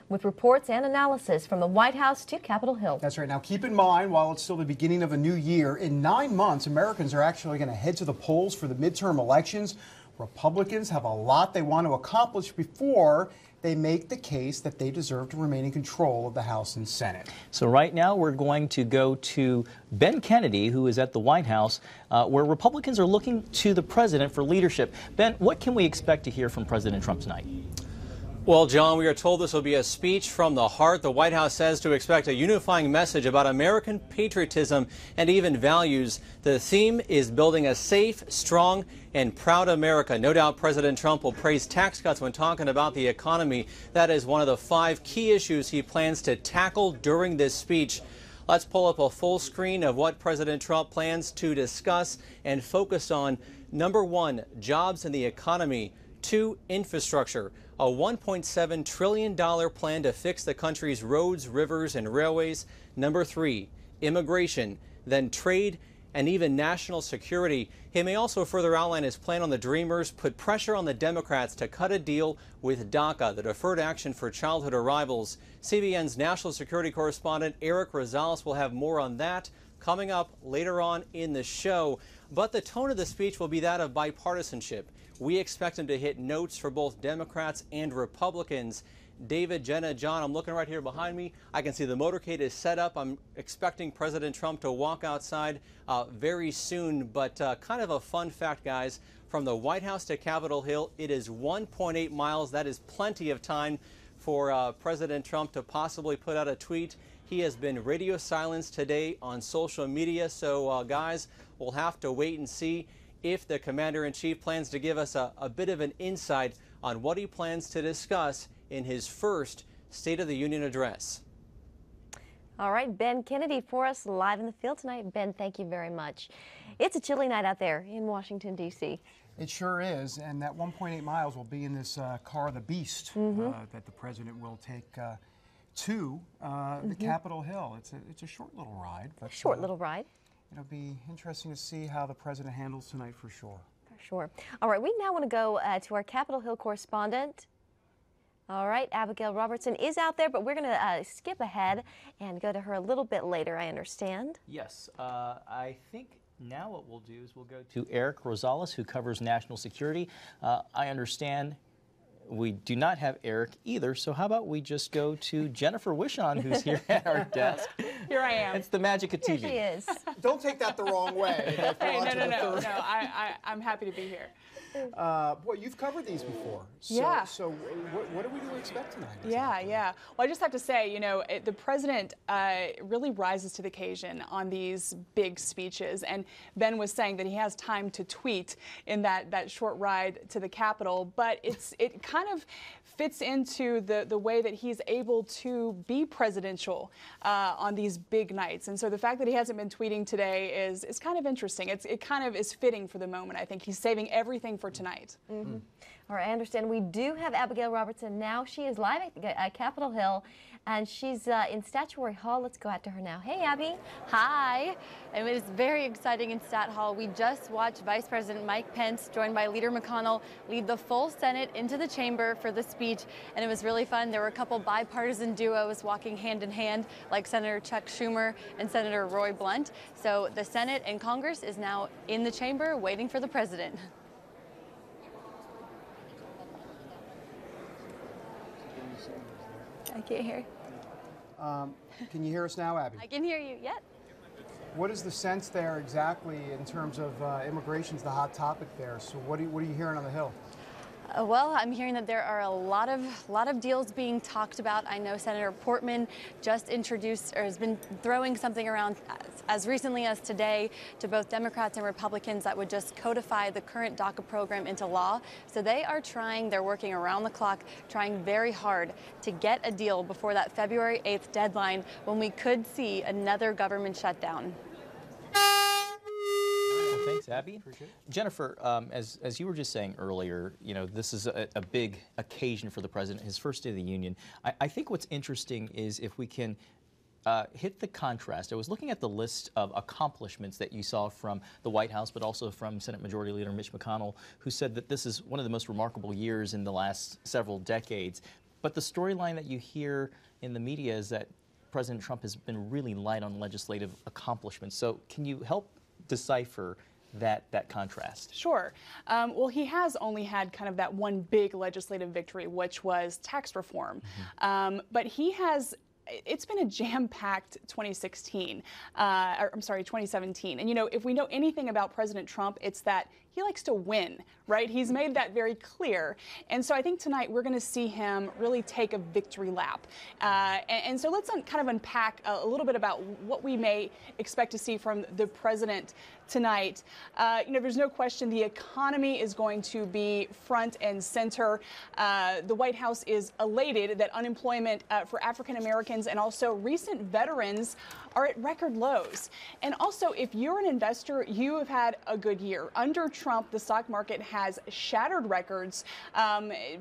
with reports and analysis from the White House to Capitol Hill. That's right. Now, keep in mind, while it's still the beginning of a new year, in 9 months, Americans are actually going to head to the polls for the midterm elections. Republicans have a lot they want to accomplish before they make the case that they deserve to remain in control of the House and Senate. So right now we're going to go to Ben Kennedy, who is at the White House, where Republicans are looking to the president for leadership. Ben, what can we expect to hear from President Trump tonight? Well, John, we are told this will be a speech from the heart. The White House says to expect a unifying message about American patriotism and even values. The theme is building a safe, strong, and proud America. No doubt President Trump will praise tax cuts when talking about the economy. That is one of the 5 key issues he plans to tackle during this speech. Let's pull up a full screen of what President Trump plans to discuss and focus on. Number 1, jobs and the economy. 2, infrastructure. A $1.7 trillion plan to fix the country's roads, rivers, and railways. Number 3, immigration, then trade, and even national security. He may also further outline his plan on the Dreamers, put pressure on the Democrats to cut a deal with DACA, the Deferred Action for Childhood Arrivals. CBN's national security correspondent Eric Rosales will have more on that coming up later on in the show. But the tone of the speech will be that of bipartisanship. We expect him to hit notes for both Democrats and Republicans. David, Jenna, John, I'm looking right here behind me. I can see the motorcade is set up. I'm expecting President Trump to walk outside very soon. But kind of a fun fact, guys, from the White House to Capitol Hill, it is 1.8 miles. That is plenty of time for President Trump to possibly put out a tweet. He has been radio silenced today on social media. So, guys, we'll have to wait and see if the Commander-in-Chief plans to give us a bit of an insight on what he plans to discuss in his first State of the Union address. All right, Ben Kennedy for us live in the field tonight. Ben, thank you very much. It's a chilly night out there in Washington, D.C. It sure is, and that 1.8 miles will be in this car, the Beast, that the president will take to the Capitol Hill. It's a short little ride. But, short little ride. It'll be interesting to see how the president handles tonight for sure. For sure. All right, we now want to go to our Capitol Hill correspondent. All right, Abigail Robertson is out there, but we're going to skip ahead and go to her a little bit later, I understand. Yes, I think now what we'll do is we'll go to Eric Rosales, who covers national security. I understand we do not have Eric either, so how about we just go to Jennifer Wishon, who's here at our desk. Here I am. It's the magic of TV. Here she is. Don't take that the wrong way. Hey, no. I'm happy to be here. Boy, you've covered these before. So, Yeah. So what are we to expect tonight? Yeah. Well, I just have to say, you know, the president really rises to the occasion on these big speeches. And Ben was saying that he has time to tweet in that short ride to the Capitol. But it kind of fits into the way that he's able to be presidential on these big nights. And so the fact that he hasn't been tweeting today is kind of interesting. It kind of is fitting for the moment. I think he's saving everything for tonight. All right, I understand we do have Abigail Robertson now. She is live at Capitol Hill, and she's in Statuary Hall. Let's go out to her now. Hey, Abby. Hi. It was very exciting in Stat Hall. We just watched Vice President Mike Pence, joined by Leader McConnell, lead the full Senate into the chamber for the speech, and it was really fun. There were a couple bipartisan duos walking hand in hand, like Senator Chuck Schumer and Senator Roy Blunt. So the Senate and Congress is now in the chamber waiting for the president. I can't hear. Can you hear us now, Abby? I can hear you, yep. What is the sense there exactly in terms of immigration's the hot topic there? So what are you hearing on the Hill? Well, I'm hearing that there are a lot of deals being talked about. I know Senator Portman just introduced or has been throwing something around as recently as today to both Democrats and Republicans that would just codify the current DACA program into law. So they're working around the clock, trying very hard to get a deal before that February 8th deadline when we could see another government shutdown. Thanks, Abby. Jennifer, as you were just saying earlier, you know, this is a big occasion for the president, his first State of the Union. I think what's interesting is if we can hit the contrast. I was looking at the list of accomplishments that you saw from the White House, but also from Senate Majority Leader Mitch McConnell, who said that this is one of the most remarkable years in the last several decades. But the storyline that you hear in the media is that President Trump has been really light on legislative accomplishments. So can you help decipher that contrast? Sure. Well, he has only had kind of that one big legislative victory, which was tax reform. But he has. It's been a jam-packed 2017. And, you know, if we know anything about President Trump, it's that he likes to win, right? He's made that very clear. And so I think tonight we're going to see him really take a victory lap. And so let's kind of unpack a little bit about what we may expect to see from the president tonight. You know, there's no question the economy is going to be front and center. The White House is elated that unemployment for African Americans and also recent veterans are at record lows. And also, if you're an investor, you have had a good year. Under Trump, the stock market has shattered records.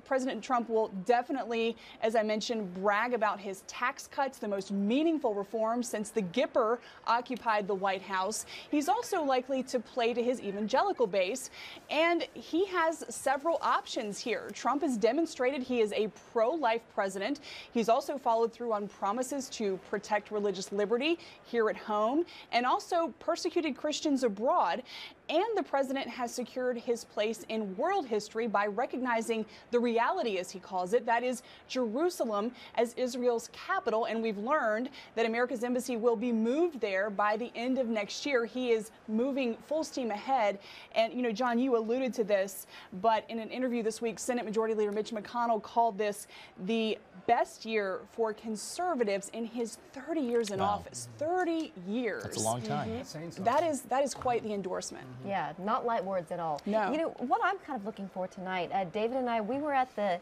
President Trump will definitely, as I mentioned, brag about his tax cuts, the most meaningful reforms since the Gipper occupied the White House. He's also likely to play to his evangelical base, and he has several options here. Trump has demonstrated he is a pro-life president. He's also followed through on promises to protect religious liberty here at home and also persecuted Christians abroad. And the president has secured his place in world history by recognizing the reality, as he calls it, that is Jerusalem as Israel's capital. And we've learned that America's embassy will be moved there by the end of next year. He is moving full steam ahead. And, you know, John, you alluded to this, but in an interview this week, Senate Majority Leader Mitch McConnell called this the best year for conservatives in his 30 years in office. 30 years. That's a long time. That is quite the endorsement. Yeah, not light words at all. No. You know, what I'm kind of looking for tonight, David and I, we were at the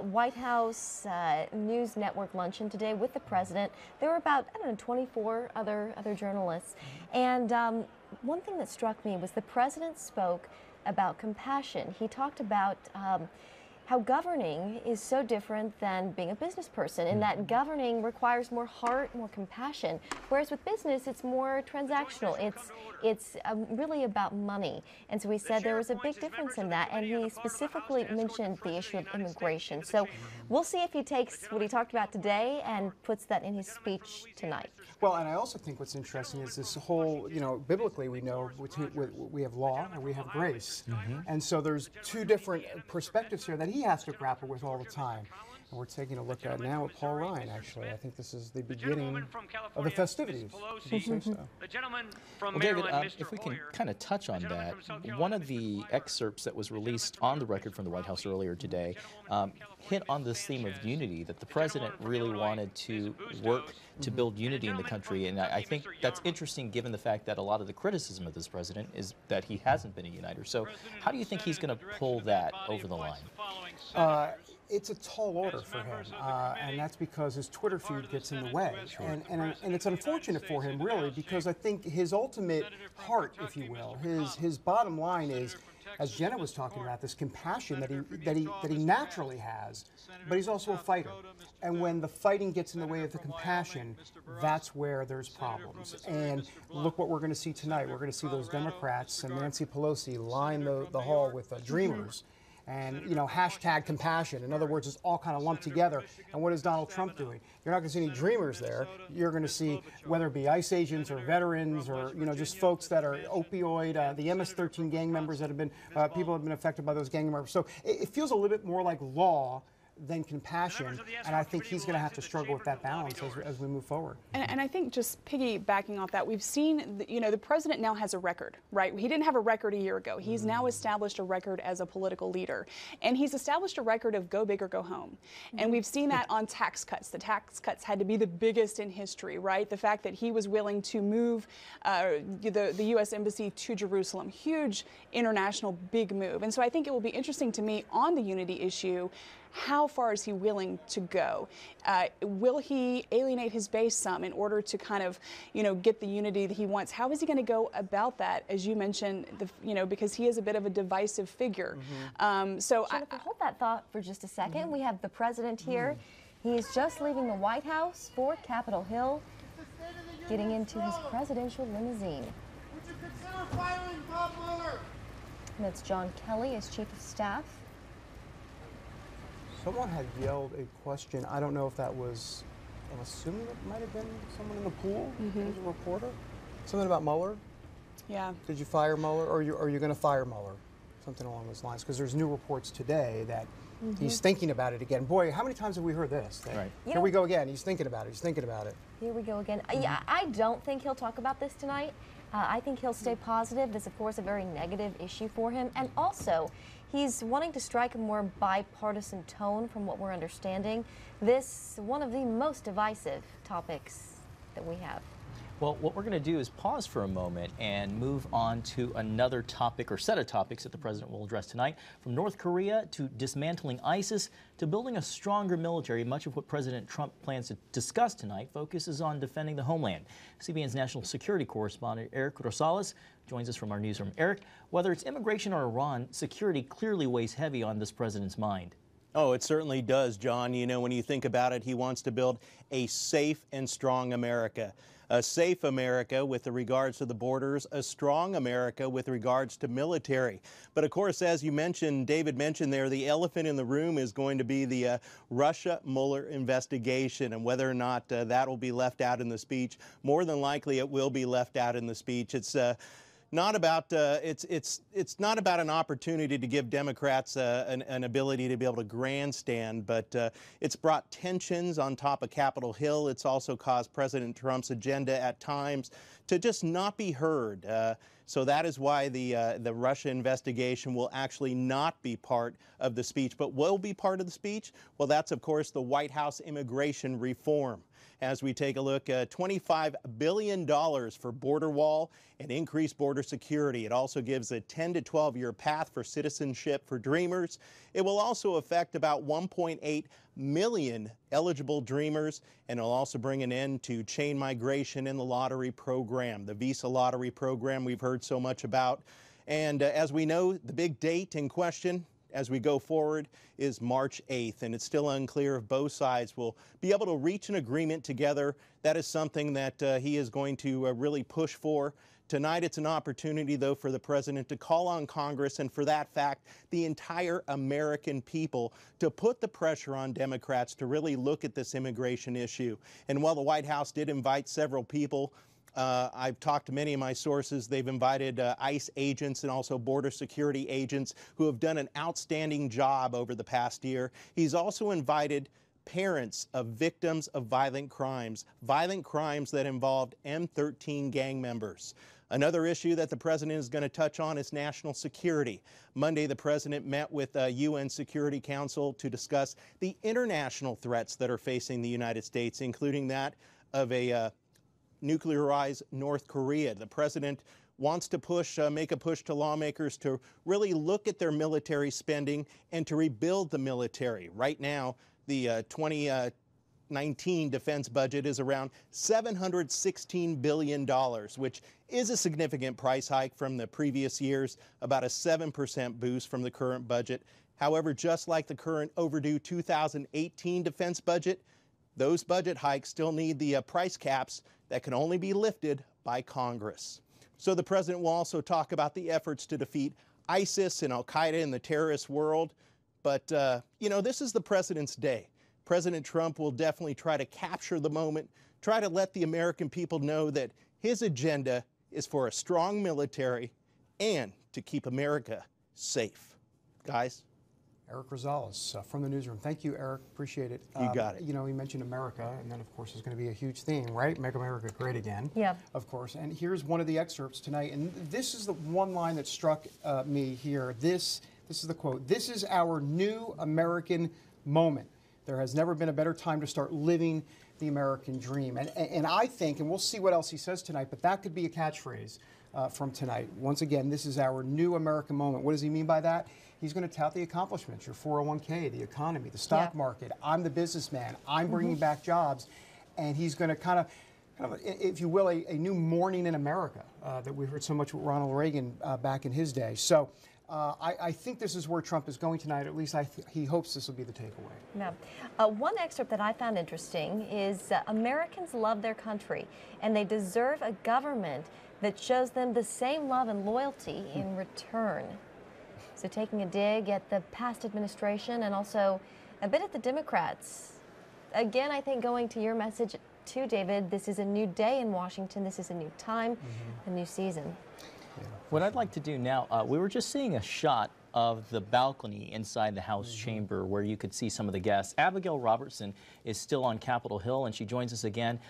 White House News Network luncheon today with the president. There were about, I don't know, 24 other journalists. And one thing that struck me was the president spoke about compassion. He talked about how governing is so different than being a business person, and that governing requires more heart, more compassion, whereas with business it's more transactional. It's really about money. And so he said there was a big difference in that, and he specifically mentioned the issue of immigration. So we'll see if he takes what he talked about today and puts that in his speech tonight. Well, and I also think what's interesting is this whole, you know, biblically we know we have law and we have grace. And so there's two different perspectives here that he has to grapple with all the time. And we're taking a look at now with Paul Ryan, actually. I think this is the beginning of the festivities. Well, David, if we can kind of touch on that, one of the excerpts that was released on the record from the White House earlier today hit on this theme of unity, that the president really wanted to work to build unity in the country. And I think that's interesting given the fact that a lot of the criticism of this president is that he hasn't been a uniter. So how do you think he's going to pull that over the line? It's a tall order for him, and that's because his Twitter feed gets in the way. And it's unfortunate for him, really, because I think his ultimate heart, if you will, his bottom line is, as Jenna was talking about, this compassion that he naturally has, but he's also a fighter. And when the fighting gets in the way of the compassion, that's where there's problems. And look what we're going to see tonight. We're going to see those Democrats and Nancy Pelosi line the hall with dreamers. And, you know, hashtag compassion. In other words, it's all kind of lumped together. And what is Donald Trump doing? You're not going to see any dreamers there. You're going to see, whether it be ICE agents or veterans or, you know, just folks that are opioid, the MS-13 gang members that have been, people have been affected by those gang members. So it feels a little bit more like law than compassion, and I think he's going to have to struggle with that balance as we move forward. And I think just piggybacking off that, we've seen, you know, the president now has a record, right? He didn't have a record a year ago. He's now established a record as a political leader, and he's established a record of go big or go home. And we've seen that on tax cuts. The tax cuts had to be the biggest in history, right? The fact that he was willing to move the U.S. Embassy to Jerusalem, huge international big move. And so I think it will be interesting to me on the unity issue. How far is he willing to go? Will he alienate his base some in order to kind of, you know, get the unity that he wants? How is he going to go about that, as you mentioned, you know, because he is a bit of a divisive figure. So Jennifer, hold that thought for just a second. We have the president here. He's just leaving the White House for Capitol Hill, getting into his presidential limousine. Would you consider firing Bob Mueller? And that's John Kelly as chief of staff. Someone had yelled a question. I don't know if that was, I'm assuming it might have been someone in the pool, as a reporter. Something about Mueller. Yeah. Did you fire Mueller, or are you going to fire Mueller? Something along those lines, because there's new reports today that he's thinking about it again. Boy, how many times have we heard this? Right. Here we go again. He's thinking about it. He's thinking about it. Here we go again. Yeah, I don't think he'll talk about this tonight. I think he'll stay positive. This, of course, a very negative issue for him. And also, he's wanting to strike a more bipartisan tone from what we're understanding. This, one of the most divisive topics that we have. Well, what we're going to do is pause for a moment and move on to another topic or set of topics that the president will address tonight. From North Korea to dismantling ISIS to building a stronger military, much of what President Trump plans to discuss tonight focuses on defending the homeland. CBN's national security correspondent Eric Rosales joins us from our newsroom. Eric, whether it's immigration or Iran, security clearly weighs heavy on this president's mind. Oh, it certainly does, John. You know, when you think about it, he wants to build a safe and strong America. A safe America with regards to the borders, a strong America with regards to military. But of course, as you mentioned, David mentioned there, the elephant in the room is going to be the Russia Mueller investigation, and whether or not that will be left out in the speech. More than likely, it will be left out in the speech. It's not about it's not about an opportunity to give Democrats an ability to be able to grandstand, but it's brought tensions on top of Capitol Hill. It's also caused President Trump's agenda at times to just not be heard. So that is why the Russia investigation will actually not be part of the speech, but will be part of the speech. Well, that's of course the White House immigration reform. As we take a look, $25 billion for border wall and increased border security. It also gives a 10 to 12-year path for citizenship for Dreamers. It will also affect about 1.8 million eligible Dreamers, and it'll also bring an end to chain migration in the lottery program, the visa lottery program we've heard so much about. And as we know, the big date in question as we go forward is March 8th, and it's still unclear if both sides will be able to reach an agreement together. That is something that he is going to really push for. Tonight, it's an opportunity, though, for the president to call on Congress and, for that fact, the entire American people to put the pressure on Democrats to really look at this immigration issue. And while the White House did invite several people, I've talked to many of my sources. They've invited ICE agents and also border security agents who have done an outstanding job over the past year. He's also invited parents of victims of violent crimes that involved M13 gang members. Another issue that the president is going to touch on is national security. Monday, the president met with UN Security Council to discuss the international threats that are facing the United States, including that of a nuclearized North Korea. The president wants to make a push to lawmakers to really look at their military spending and to rebuild the military. Right now, the 2019 defense budget is around $716 billion, which is a significant price hike from the previous years, about a 7% boost from the current budget. However, just like the current overdue 2018 defense budget, those budget hikes still need the price caps that can only be lifted by Congress. So the president will also talk about the efforts to defeat ISIS and Al-Qaeda in the terrorist world. But, you know, this is the president's day. President Trump will definitely try to capture the moment, try to let the American people know that his agenda is for a strong military and to keep America safe. Guys? Eric Rosales from the newsroom. Thank you, Eric. Appreciate it. You got it. You know, he mentioned America, and then, of course, is going to be a huge theme, right? Make America great again. Yeah. Of course. And here's one of the excerpts tonight. And this is the one line that struck me here. This is the quote. "This is our new American moment. There has never been a better time to start living the American dream." And I think, and we'll see what else he says tonight, but that could be a catchphrase from tonight. Once again, this is our new American moment. What does he mean by that? He's going to tout the accomplishments, your 401k, the economy, the stock market. I'm the businessman. I'm bringing back jobs. And he's going to kind of, if you will, a new morning in America that we heard so much with Ronald Reagan back in his day. So I think this is where Trump is going tonight. At least he hopes this will be the takeaway. Yeah. One excerpt that I found interesting is Americans love their country, and they deserve a government that shows them the same love and loyalty in return. So taking a dig at the past administration and also a bit at the Democrats. Again, I think going to your message too, David, this is a new day in Washington. This is a new time, a new season. What I'd like to do now, we were just seeing a shot of the balcony inside the House chamber where you could see some of the guests. Abigail Robertson is still on Capitol Hill, and she joins us again.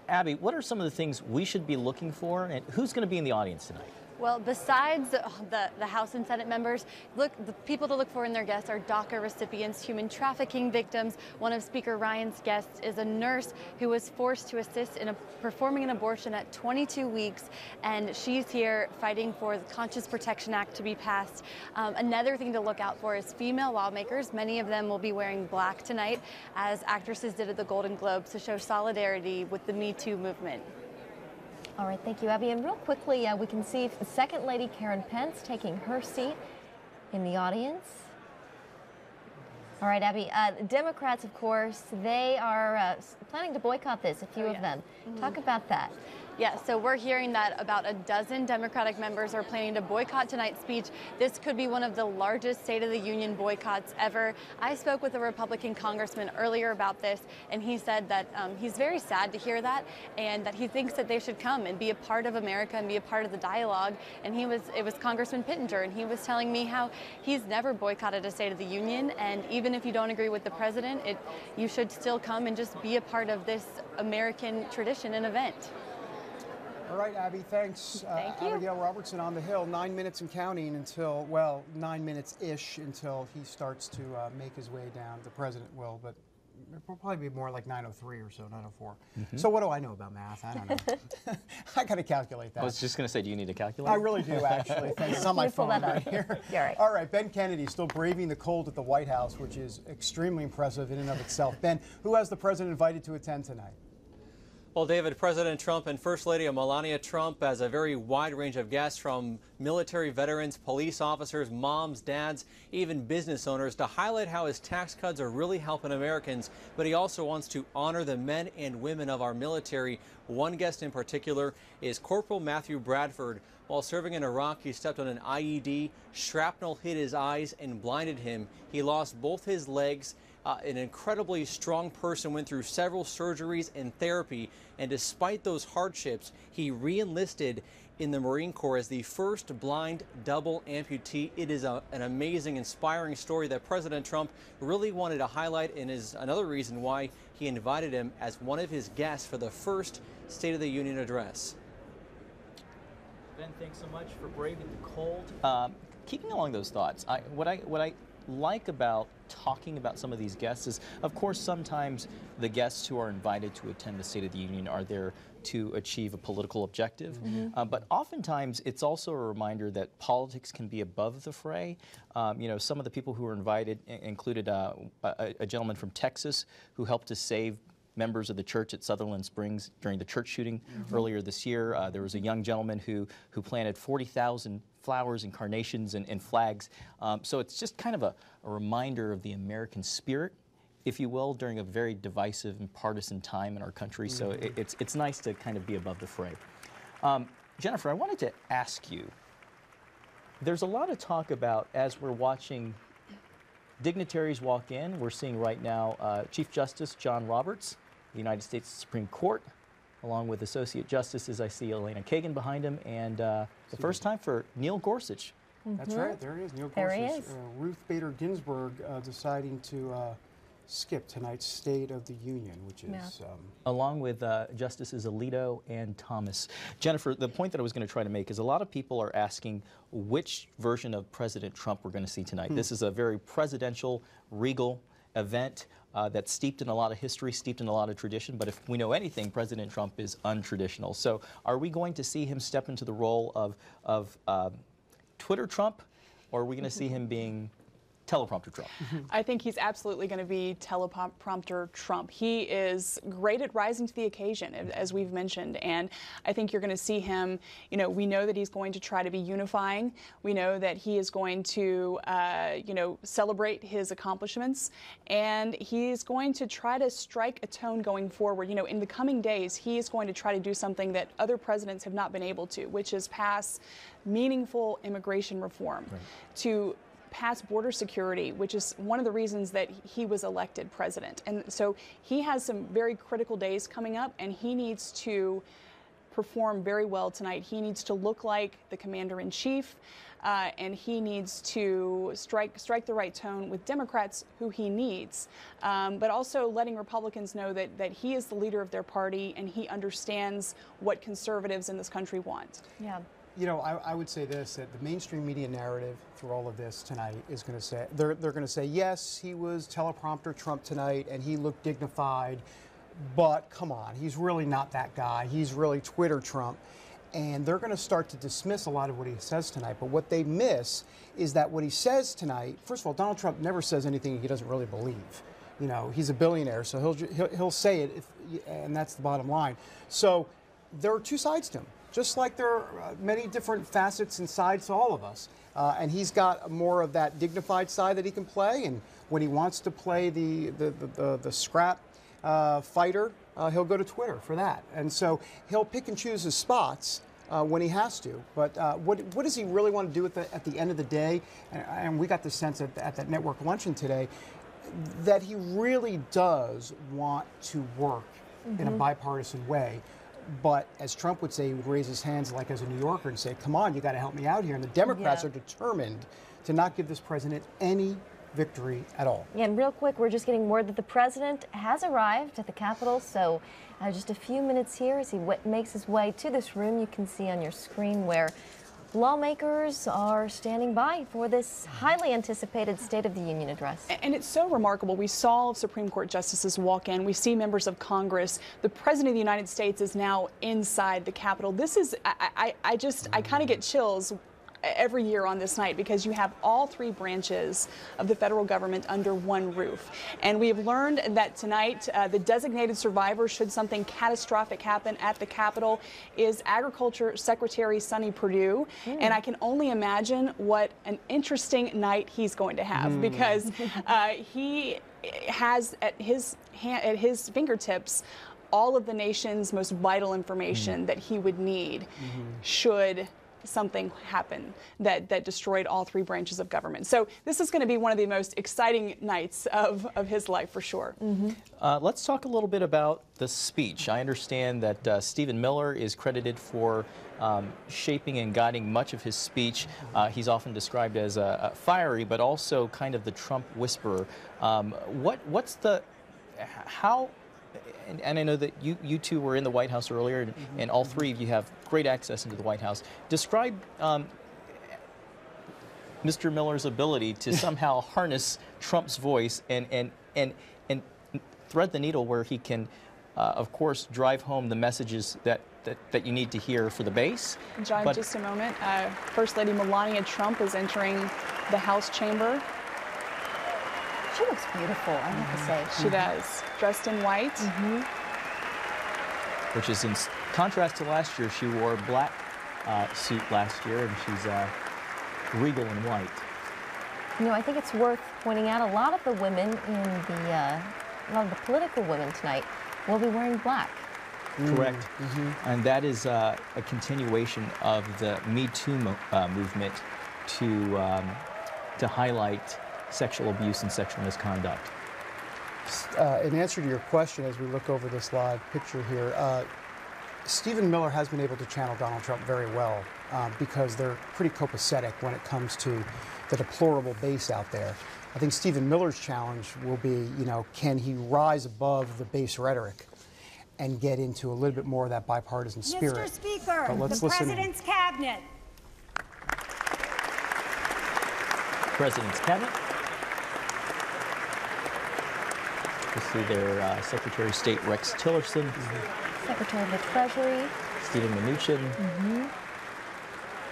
Abby, what are some of the things we should be looking for, and who's going to be in the audience tonight? Well, besides the House and Senate members, the people to look for in their guests are DACA recipients, human trafficking victims. One of Speaker Ryan's guests is a nurse who was forced to assist in performing an abortion at 22 weeks, and she's here fighting for the Conscious Protection Act to be passed. Another thing to look out for is female lawmakers. Many of them will be wearing black tonight, as actresses did at the Golden Globes to show solidarity with the Me Too movement. All right, thank you, Abby. And real quickly, we can see Second Lady Karen Pence taking her seat in the audience. All right, Abby. Democrats, of course, they are planning to boycott this, a few of them. Talk about that. Yeah, so we're hearing that about a dozen Democratic members are planning to boycott tonight's speech. This could be one of the largest State of the Union boycotts ever. I spoke with a Republican congressman earlier about this, and he said that he's very sad to hear that, and that he thinks that they should come and be a part of America and be a part of the dialogue. And it was Congressman Pittenger, and he was telling me how he's never boycotted a State of the Union, and even if you don't agree with the president, you should still come and just be a part of this American tradition and event. All right, Abby, thanks. Thank you. Abigail Robertson on the Hill, 9 minutes and counting until, well, 9 minutes-ish until he starts to make his way down. The president will, but it will probably be more like 9:03 or so, 9:04. So what do I know about math? I don't know. I got to calculate that. I was just going to say, do you need a calculator? I really do, actually. Thanks. It's on my phone right here. Yeah, right. All right, Ben Kennedy still braving the cold at the White House, which is extremely impressive in and of itself. Ben, who has the president invited to attend tonight? Well, David, President Trump and First Lady Melania Trump has a very wide range of guests, from military veterans, police officers, moms, dads, even business owners, to highlight how his tax cuts are really helping Americans. But he also wants to honor the men and women of our military. One guest in particular is Corporal Matthew Bradford. While serving in Iraq, he stepped on an IED, shrapnel hit his eyes and blinded him. He lost both his legs. An incredibly strong person, went through several surgeries and therapy, and despite those hardships, he re-enlisted in the Marine Corps as the first blind double amputee. It is an amazing, inspiring story that President Trump really wanted to highlight, and is another reason why he invited him as one of his guests for the first State of the Union address. Ben, thanks so much for braving the cold. Keeping along those thoughts, what I like about talking about some of these guests is, of course, sometimes the guests who are invited to attend the State of the Union are there to achieve a political objective. But oftentimes it's also a reminder that politics can be above the fray. You know, some of the people who were invited included a gentleman from Texas who helped to save members of the church at Sutherland Springs during the church shooting earlier this year. There was a young gentleman who planted 40,000 flowers and carnations and flags. So it's just kind of a reminder of the American spirit, if you will, during a very divisive and partisan time in our country. So it's nice to kind of be above the fray. Jennifer, I wanted to ask you, there's a lot of talk about, as we're watching dignitaries walk in, we're seeing right now Chief Justice John Roberts, the United States Supreme Court, along with Associate Justices. I see Elena Kagan behind him, and the first time for Neil Gorsuch. That's right, there he is, Neil There he Gorsuch. is. Ruth Bader Ginsburg deciding to skip tonight's State of the Union, which is... Along with Justices Alito and Thomas. Jennifer, the point that I was going to try to make is a lot of people are asking which version of President Trump we're going to see tonight. This is a very presidential, regal event that's steeped in a lot of history, steeped in a lot of tradition, but if we know anything, President Trump is untraditional. So are we going to see him step into the role of Twitter Trump, or are we going to see him being teleprompter Trump? I think he's absolutely going to be teleprompter Trump. He is great at rising to the occasion, as we've mentioned, and I think you're going to see him, you know, we know that he's going to try to be unifying. We know that he is going to, you know, celebrate his accomplishments, and he's going to try to strike a tone going forward. You know, in the coming days, he is going to try to do something that other presidents have not been able to, which is pass meaningful immigration reform, to pass border security, which is one of the reasons that he was elected president. And so he has some very critical days coming up, and he needs to perform very well tonight. He needs to look like the commander-in-chief, and he needs to strike the right tone with Democrats who he needs, but also letting Republicans know that he is the leader of their party and he understands what conservatives in this country want. Yeah. You know, I would say this, that the mainstream media narrative through all of this tonight is going to say, they're going to say, yes, he was teleprompter Trump tonight and he looked dignified, but come on, he's really not that guy. He's really Twitter Trump. And they're going to start to dismiss a lot of what he says tonight. But what they miss is that what he says tonight, first of all, Donald Trump never says anything he doesn't really believe. You know, he's a billionaire, so he'll say it, and that's the bottom line. So there are two sides to him, just like there are many different facets and sides to all of us. And he's got more of that dignified side that he can play. And when he wants to play the scrap fighter, he'll go to Twitter for that. And so he'll pick and choose his spots when he has to. But what does he really want to do at the end of the day? And we got the sense at that network luncheon today that he really does want to work in a bipartisan way. But as Trump would say, he would raise his hands like as a New Yorker and say, come on, you got to help me out here. And the Democrats are determined to not give this president any victory at all. Yeah, and real quick, we're just getting word that the president has arrived at the Capitol. So just a few minutes here as he makes his way to this room. You can see on your screen where lawmakers are standing by for this highly anticipated State of the Union address. And it's so remarkable. We saw Supreme Court justices walk in. We see members of Congress. The President of the United States is now inside the Capitol. This is, I kind of get chills every year on this night because you have all three branches of the federal government under one roof. And we have learned that tonight the designated survivor, should something catastrophic happen at the Capitol, is Agriculture Secretary Sonny Perdue. And I can only imagine what an interesting night he's going to have because he has at his fingertips all of the nation's most vital information that he would need should something happen that destroyed all three branches of government. So this is going to be one of the most exciting nights of his life for sure. Let's talk a little bit about the speech. I understand that Stephen Miller is credited for shaping and guiding much of his speech. He's often described as fiery, but also kind of the Trump whisperer. And I know that you two were in the White House earlier, and all three of you have great access into the White House. Describe Mr. Miller's ability to somehow harness Trump's voice and thread the needle where he can, of course, drive home the messages that you need to hear for the base. John, just a moment. First Lady Melania Trump is entering the House chamber. She looks beautiful, I have to say. She does. Dressed in white. Which is in contrast to last year. She wore a black suit last year, and she's regal in white. You know, I think it's worth pointing out a lot of the women in a lot of the political women tonight will be wearing black. Correct. And that is a continuation of the Me Too movement to highlight sexual abuse and sexual misconduct. In answer to your question, as we look over this live picture here, Stephen Miller has been able to channel Donald Trump very well because they're pretty copacetic when it comes to the deplorable base out there. I think Stephen Miller's challenge will be, you know, can he rise above the base rhetoric and get into a little bit more of that bipartisan spirit? Mr. Speaker, the President's Cabinet. President's Cabinet. We see their Secretary of State Rex Tillerson. Secretary of the Treasury. Stephen Mnuchin.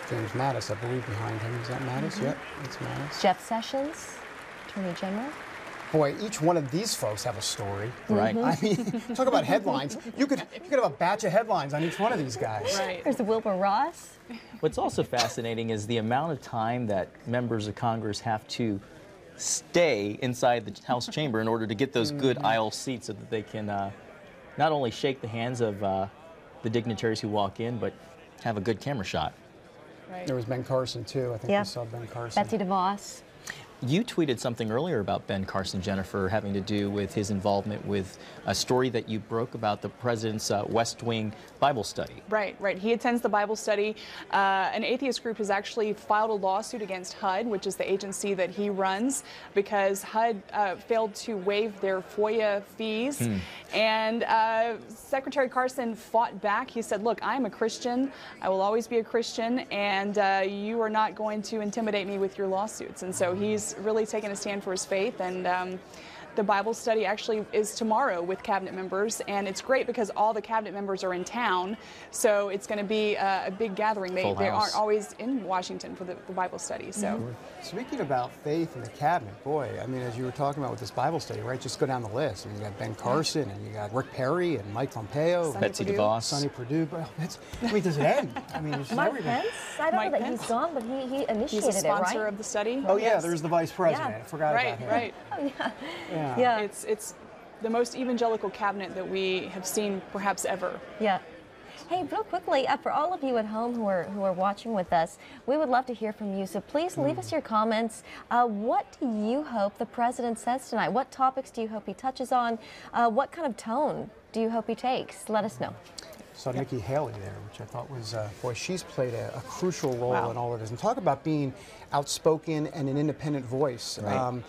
James Mattis, I believe, behind him. Is that Mattis? Yep, it's Mattis. Jeff Sessions, Attorney General. Boy, each one of these folks have a story. Right. I mean, talk about headlines. You could have a batch of headlines on each one of these guys. Right. There's Wilbur Ross. What's also fascinating is the amount of time that members of Congress have to stay inside the House chamber in order to get those good aisle seats so that they can not only shake the hands of the dignitaries who walk in, but have a good camera shot. Right. There was Ben Carson, too. I think we saw Ben Carson. Betsy DeVos. You tweeted something earlier about Ben Carson, Jennifer, having to do with his involvement with a story that you broke about the president's West Wing Bible study. Right, right. He attends the Bible study. An atheist group has actually filed a lawsuit against HUD, which is the agency that he runs, because HUD failed to waive their FOIA fees. And Secretary Carson fought back. He said, look, I'm a Christian. I will always be a Christian, and you are not going to intimidate me with your lawsuits. And so he's really taken a stand for his faith, and the Bible study actually is tomorrow with cabinet members, and it's great because all the cabinet members are in town, so it's going to be a big gathering. They aren't always in Washington for the Bible study. So, speaking about faith in the cabinet, boy, I mean, as you were talking about with this Bible study, right? Just go down the list. I mean, you got Ben Carson, and you got Rick Perry, and Mike Pompeo, Betsy DeVos, Sonny Perdue. I mean, does it end? I mean, it's Mike everything. Pence? I don't know that he's gone, but he initiated he's a sponsor it, right? of the study. Oh yeah, there's the vice president. I forgot about him. Right. Yeah. It's the most evangelical cabinet that we have seen perhaps ever. Yeah. Hey, real quickly, for all of you at home who are watching with us, we would love to hear from you. So please leave us your comments. What do you hope the president says tonight? What topics do you hope he touches on? What kind of tone do you hope he takes? Let us know. Saw Nikki Haley there, which I thought was, boy, she's played a crucial role in all of this. And talk about being outspoken and an independent voice. Right.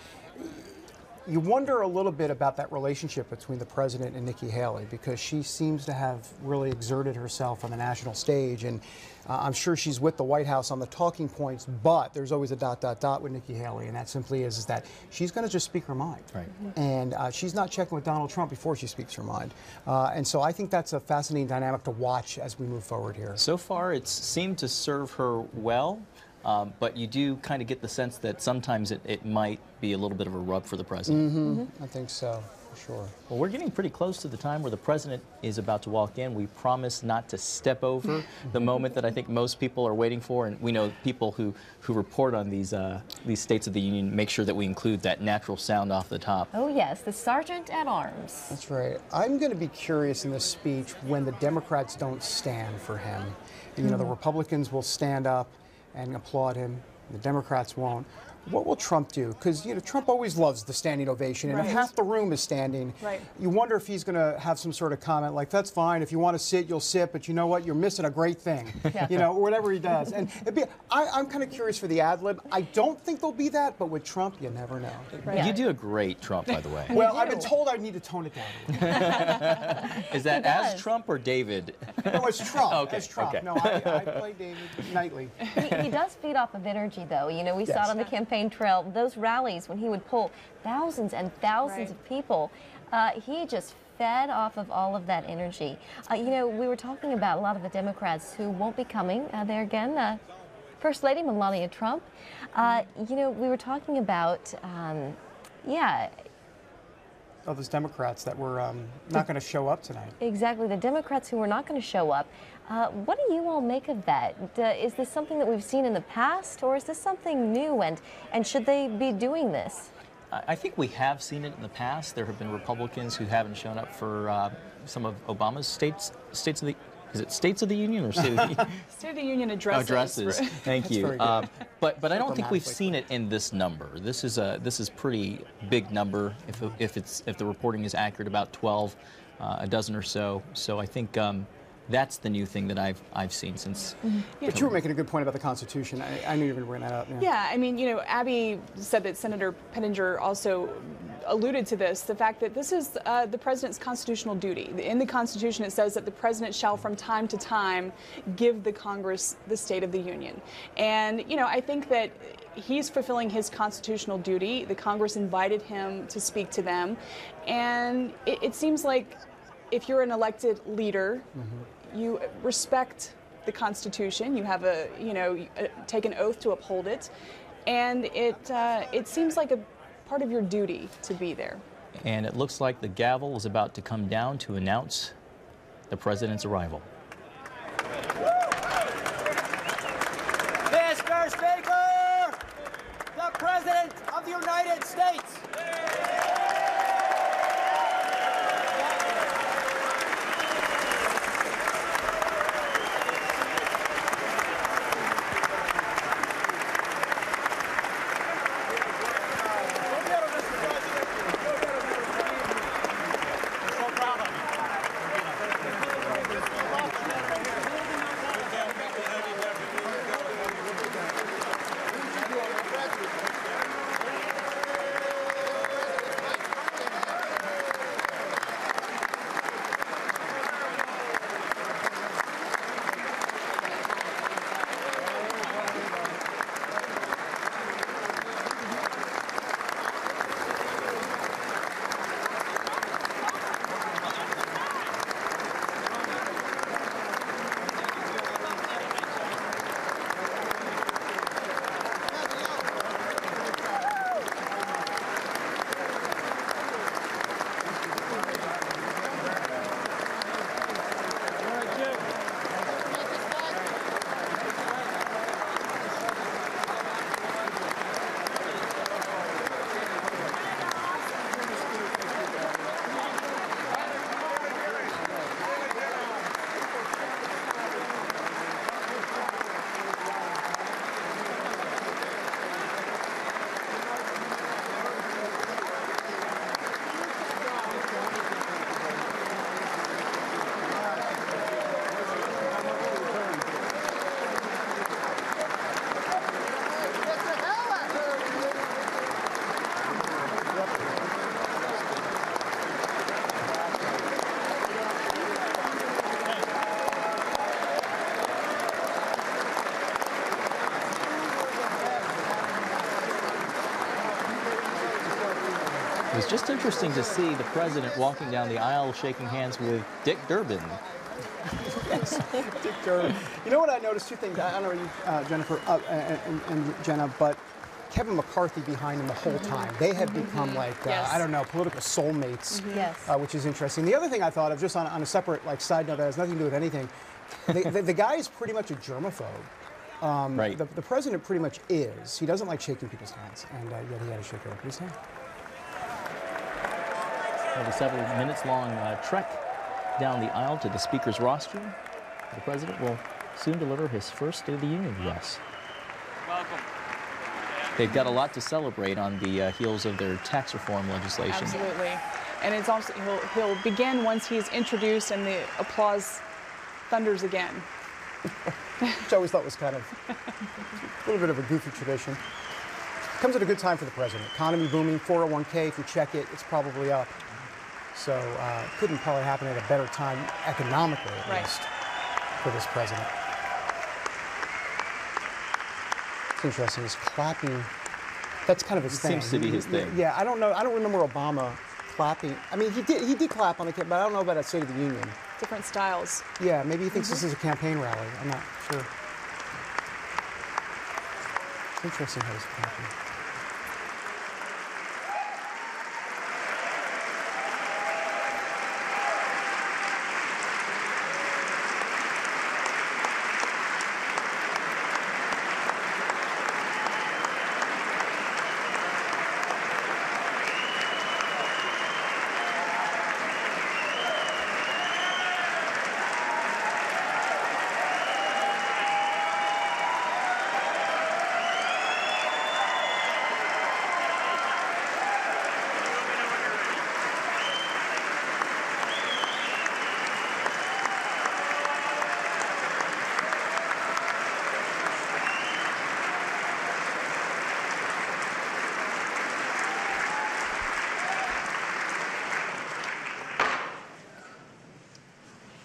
You wonder a little bit about that relationship between the president and Nikki Haley, because she seems to have really exerted herself on the national stage, and I'm sure she's with the White House on the talking points, but there's always a ... with Nikki Haley, and that simply is that she's going to just speak her mind. Right. And she's not checking with Donald Trump before she speaks her mind. And so I think that's a fascinating dynamic to watch as we move forward here. So far, it's seemed to serve her well. But you do kind of get the sense that sometimes it might be a little bit of a rub for the president. I think so, for sure. Well, we're getting pretty close to the time where the president is about to walk in. We promise not to step over the moment that I think most people are waiting for, and we know people who report on these States of the Union make sure that we include that natural sound off the top. Oh yes, the Sergeant at Arms. That's right. I'm going to be curious in this speech when the Democrats don't stand for him. You know, the Republicans will stand up and applaud him. The Democrats won't. What will Trump do? Because, you know, Trump always loves the standing ovation, and if half the room is standing, you wonder if he's going to have some sort of comment like, that's fine, if you want to sit, you'll sit, but you know what, you're missing a great thing, you know, or whatever he does. And I'm kind of curious for the ad lib. I don't think there'll be that, but with Trump, you never know. You do a great Trump, by the way. Well, I've been told I need to tone it down a little. Is that as Trump or David? No, it's Trump. Okay. It's Trump. Okay. No, I play David nightly. He does feed off of energy, though. You know, we saw it on the campaign trail. Those rallies, when he would pull thousands and thousands of people, he just fed off of all of that energy. You know, we were talking about a lot of the Democrats who won't be coming there again. First Lady Melania Trump. You know, we were talking about, Oh, those Democrats that were not going to show up tonight. Exactly, the Democrats who were not going to show up. What do you all make of that? Is this something that we've seen in the past, or is this something new, and should they be doing this? I think we have seen it in the past. There have been Republicans who haven't shown up for some of Obama's states of the... Is it States of the Union or State of the Union? State of the Union addresses. Addresses. Thank you. But I don't think we've seen quick. it in this number. This is pretty big number. If the reporting is accurate, about 12, a dozen or so. So I think that's the new thing that I've seen since. But you were making a good point about the Constitution. I knew you were going to bring that up. Yeah, I mean, you know, Abby said that Senator Pettinger also alluded to this, the fact that this is the president's constitutional duty. In the Constitution, it says that the president shall from time to time give the Congress the State of the Union. And, you know, I think that he's fulfilling his constitutional duty. The Congress invited him to speak to them. And it seems like if you're an elected leader, you respect the Constitution. You have take an oath to uphold it. And it seems like a part of your duty to be there. And it looks like the gavel is about to come down to announce the president's arrival. Mr. Speaker, the President of the United States. was just interesting to see the president walking down the aisle shaking hands with Dick Durbin. Yes, Dick Durbin. You know what I noticed? Two things. I don't know you, Jennifer and Jenna, but Kevin McCarthy behind him the whole time. They have become like, Yes. I don't know, political soulmates, Yes. which is interesting. The other thing I thought of, just on a separate side note that has nothing to do with anything, the guy is pretty much a germaphobe. Right. The president pretty much is. He doesn't like shaking people's hands, and yet he had to shake everybody's hand. Well, the several minutes long trek down the aisle to the Speaker's rostrum. The president will soon deliver his first State of the Union address. Welcome. They've got a lot to celebrate on the heels of their tax reform legislation. Absolutely. And it's also, he'll begin once he's introduced and the applause thunders again. Which I always thought was kind of a little bit of a goofy tradition. Comes at a good time for the president. Economy booming, 401k, if you check it, it's probably up. So couldn't probably happen at a better time, economically at least, for this president. It's interesting, he's clapping. That's kind of his thing. Seems to be his thing. Yeah, I don't know. I don't remember Obama clapping. I mean, he did clap on the, but I don't know about a State of the Union. Different styles. Yeah, maybe he thinks this is a campaign rally. I'm not sure. It's interesting how he's clapping.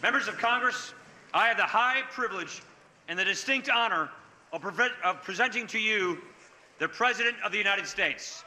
Members of Congress, I have the high privilege and the distinct honor of presenting to you the President of the United States.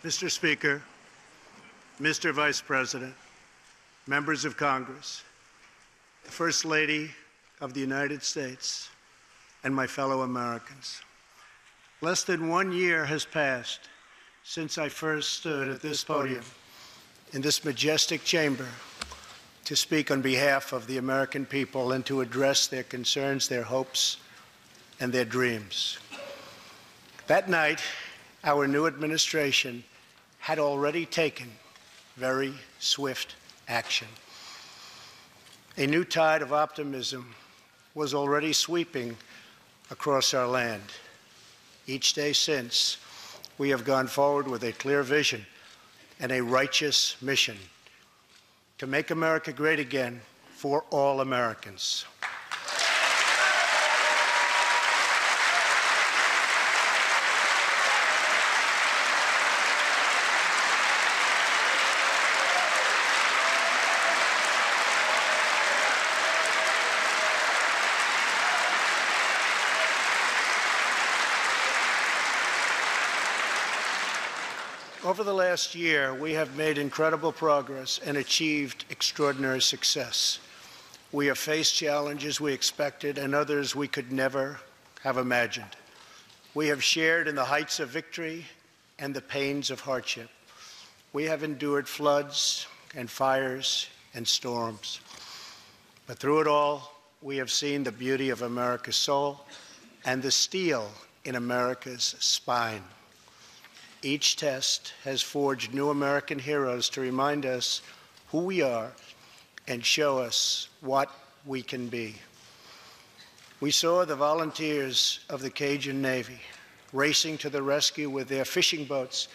Mr. Speaker, Mr. Vice President, members of Congress, the First Lady of the United States, and my fellow Americans. Less than 1 year has passed since I first stood at this podium in this majestic chamber to speak on behalf of the American people and to address their concerns, their hopes, and their dreams. That night, our new administration had already taken very swift action. A new tide of optimism was already sweeping across our land. Each day since, we have gone forward with a clear vision and a righteous mission to make America great again for all Americans. Over the last year, we have made incredible progress and achieved extraordinary success. We have faced challenges we expected and others we could never have imagined. We have shared in the heights of victory and the pains of hardship. We have endured floods and fires and storms. But through it all, we have seen the beauty of America's soul and the steel in America's spine. Each test has forged new American heroes to remind us who we are and show us what we can be. We saw the volunteers of the Cajun Navy racing to the rescue with their fishing boats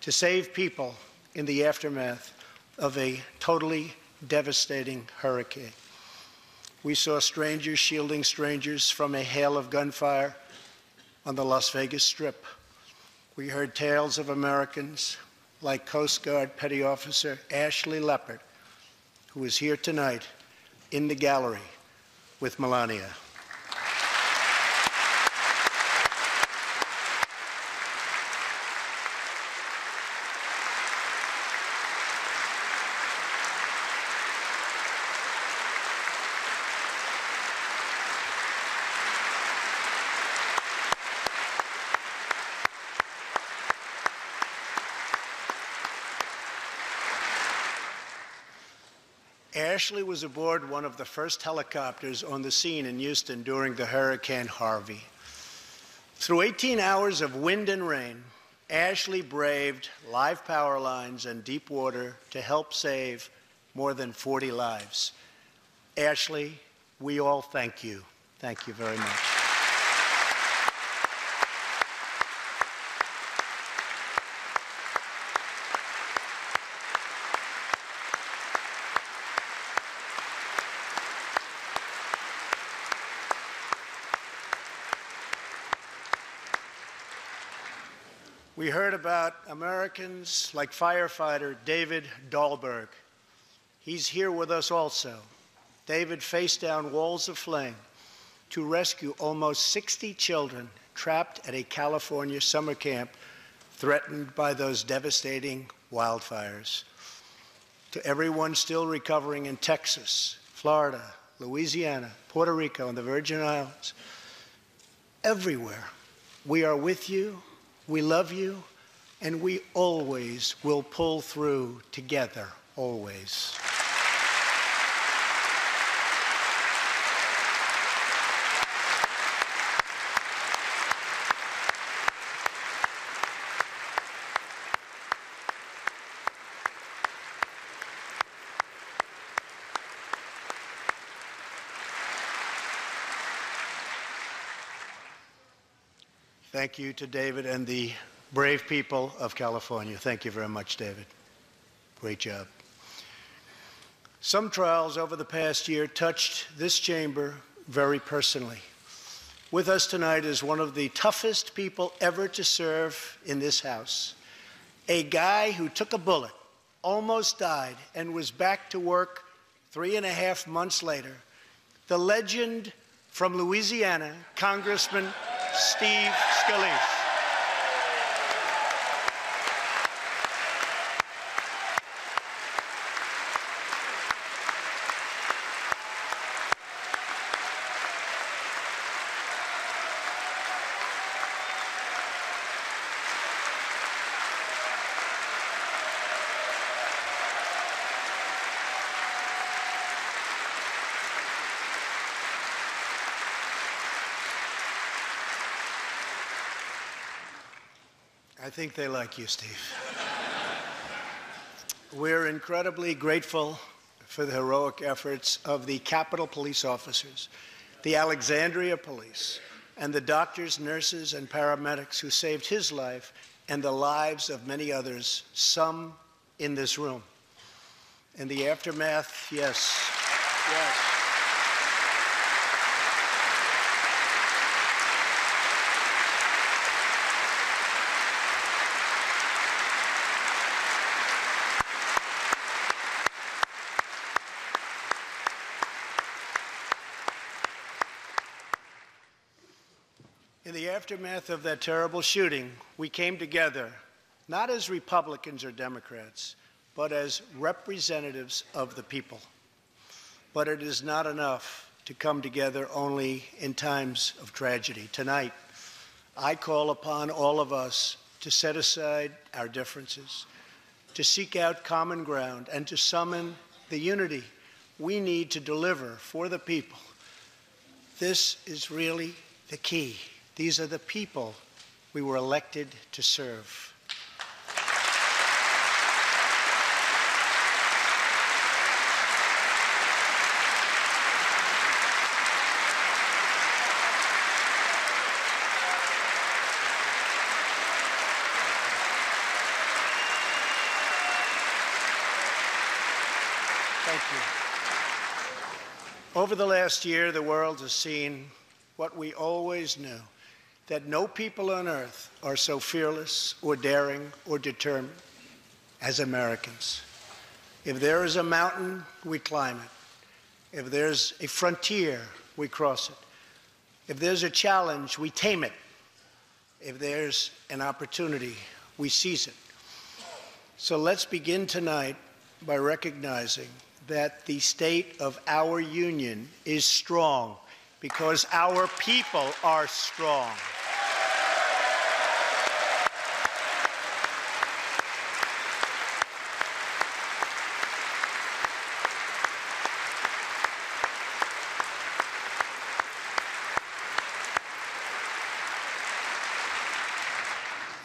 to save people in the aftermath of a totally devastating hurricane. We saw strangers shielding strangers from a hail of gunfire on the Las Vegas Strip. We heard tales of Americans like Coast Guard Petty Officer Ashley Leopard, who is here tonight in the gallery with Melania. Ashley was aboard one of the first helicopters on the scene in Houston during the Hurricane Harvey. Through 18 hours of wind and rain, Ashley braved live power lines and deep water to help save more than 40 lives. Ashley, we all thank you. Thank you very much. We heard about Americans like firefighter David Dahlberg. He's here with us also. David faced down walls of flame to rescue almost 60 children trapped at a California summer camp threatened by those devastating wildfires. To everyone still recovering in Texas, Florida, Louisiana, Puerto Rico, and the Virgin Islands, everywhere, we are with you. We love you, and we always will pull through together, always. Thank you to David and the brave people of California. Thank you very much, David. Great job. Some trials over the past year touched this chamber very personally. With us tonight is one of the toughest people ever to serve in this House, a guy who took a bullet, almost died, and was back to work 3.5 months later, the legend from Louisiana, Congressman Steve Scalise. I think they like you, Steve. We're incredibly grateful for the heroic efforts of the Capitol Police officers, the Alexandria Police, and the doctors, nurses, and paramedics who saved his life and the lives of many others, some in this room. In the aftermath, yes. In the aftermath of that terrible shooting, we came together, not as Republicans or Democrats, but as representatives of the people. But it is not enough to come together only in times of tragedy. Tonight, I call upon all of us to set aside our differences, to seek out common ground, and to summon the unity we need to deliver for the people. This is really the key. These are the people we were elected to serve. Thank you. Over the last year, the world has seen what we always knew, that no people on earth are so fearless or daring or determined as Americans. If there is a mountain, we climb it. If there's a frontier, we cross it. If there's a challenge, we tame it. If there's an opportunity, we seize it. So let's begin tonight by recognizing that the state of our union is strong because our people are strong.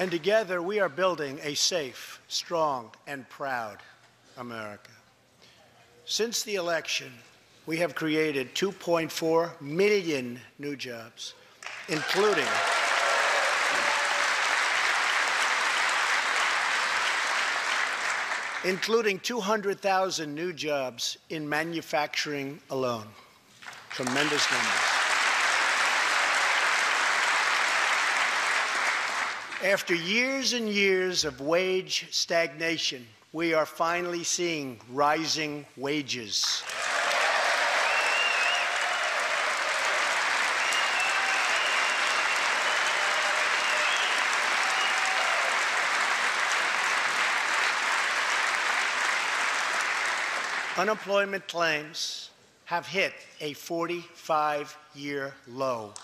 And together we are building a safe, strong, and proud America. Since the election, we have created 2.4 million new jobs, including including 200,000 new jobs in manufacturing alone. Tremendous numbers. After years and years of wage stagnation, we are finally seeing rising wages. Unemployment claims have hit a 45-year low.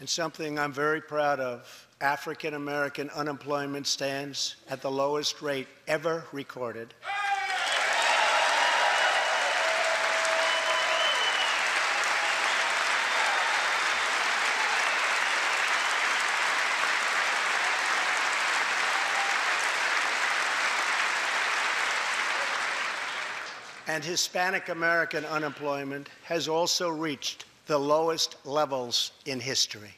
And something I'm very proud of, African American unemployment stands at the lowest rate ever recorded. And Hispanic American unemployment has also reached the lowest levels in history.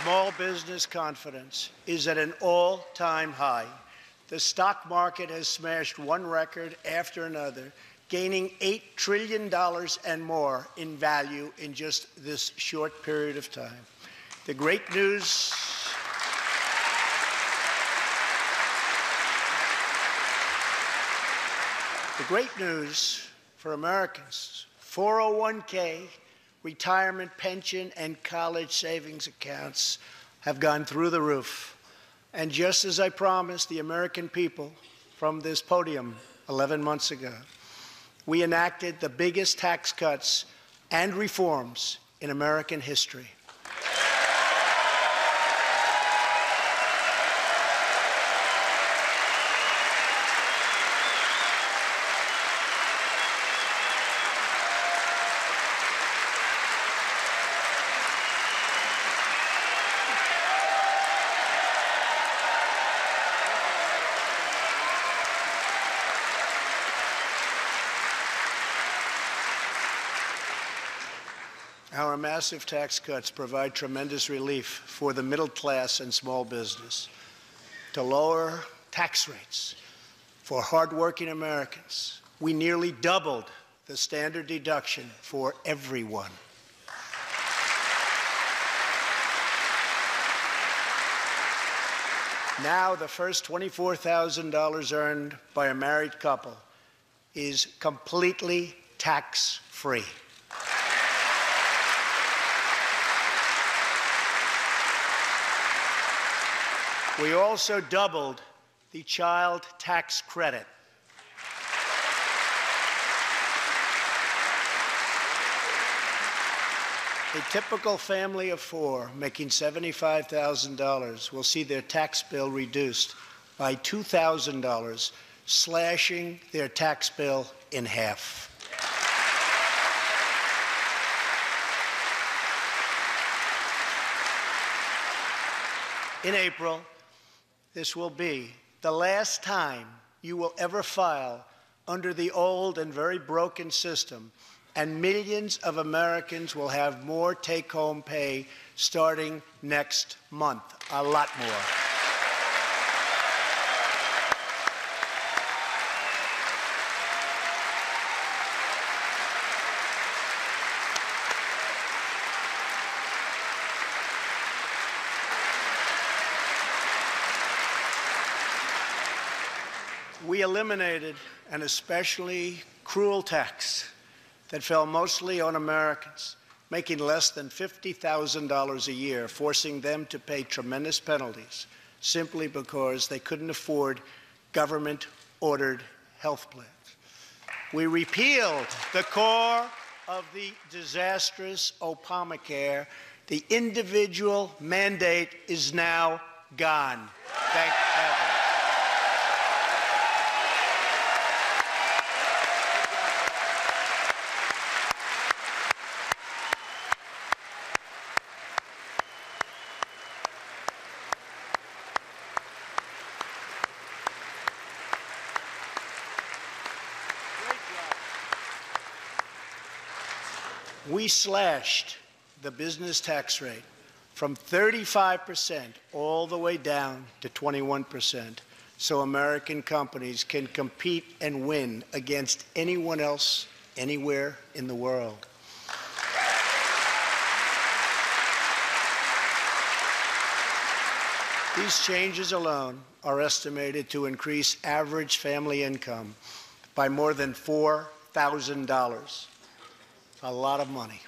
Small business confidence is at an all-time high. The stock market has smashed one record after another, gaining $8 trillion and more in value in just this short period of time. The great news for Americans, 401k, retirement pension, and college savings accounts have gone through the roof. And just as I promised the American people from this podium 11 months ago, we enacted the biggest tax cuts and reforms in American history. Our massive tax cuts provide tremendous relief for the middle class and small business. To lower tax rates for hardworking Americans, we nearly doubled the standard deduction for everyone. Now the first $24,000 earned by a married couple is completely tax-free. We also doubled the child tax credit. A typical family of four making $75,000 will see their tax bill reduced by $2,000, slashing their tax bill in half. In April, this will be the last time you will ever file under the old and very broken system, and millions of Americans will have more take-home pay starting next month, a lot more. We eliminated an especially cruel tax that fell mostly on Americans making less than $50,000 a year, forcing them to pay tremendous penalties simply because they couldn't afford government-ordered health plans. We repealed the core of the disastrous Obamacare. The individual mandate is now gone. Thank heaven. We slashed the business tax rate from 35% all the way down to 21%, so American companies can compete and win against anyone else anywhere in the world. These changes alone are estimated to increase average family income by more than $4,000. A lot of money.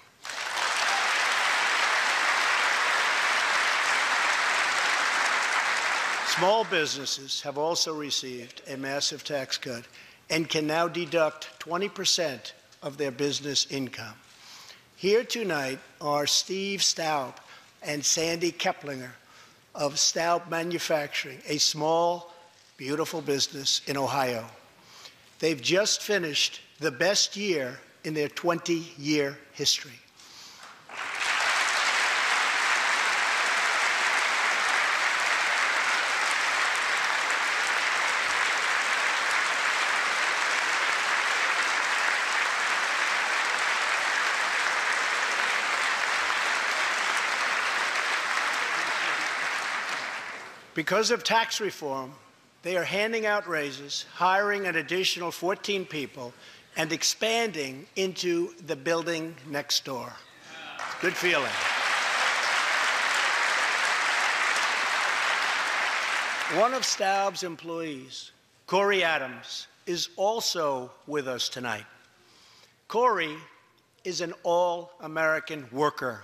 Small businesses have also received a massive tax cut and can now deduct 20% of their business income. Here tonight are Steve Staub and Sandy Keplinger of Staub Manufacturing, a small, beautiful business in Ohio. They've just finished the best year in their 20-year history. Because of tax reform, they are handing out raises, hiring an additional 14 people, and expanding into the building next door. Good feeling. One of Staub's employees, Corey Adams, is also with us tonight. Corey is an all-American worker.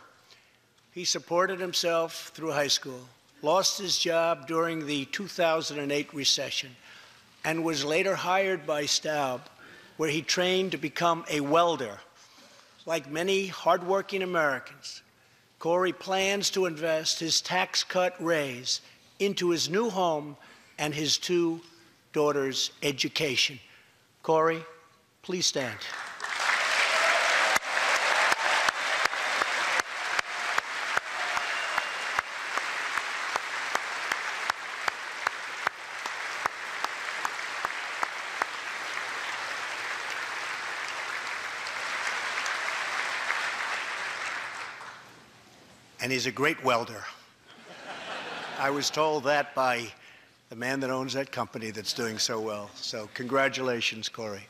He supported himself through high school, lost his job during the 2008 recession, and was later hired by Staub, where he trained to become a welder. Like many hardworking Americans, Corey plans to invest his tax cut raise into his new home and his two daughters' education. Corey, please stand. And he's a great welder. I was told that by the man that owns that company that's doing so well. So congratulations, Corey.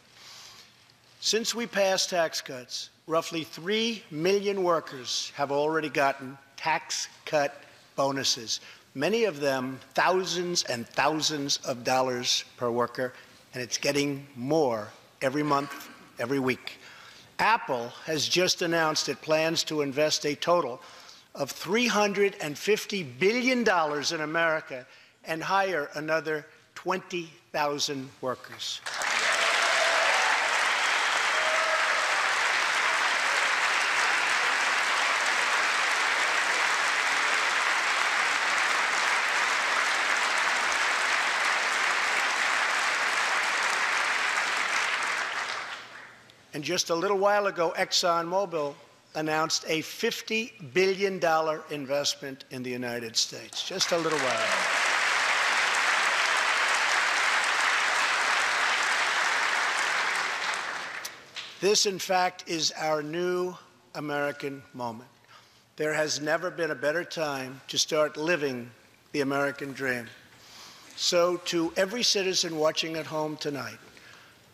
Since we passed tax cuts, roughly 3 million workers have already gotten tax cut bonuses, many of them thousands and thousands of dollars per worker, and it's getting more every month, every week. Apple has just announced it plans to invest a total of $350 billion in America and hire another 20,000 workers. And just a little while ago, ExxonMobil announced a $50 billion investment in the United States, just a little while ago. This, in fact, is our new American moment. There has never been a better time to start living the American dream. So to every citizen watching at home tonight,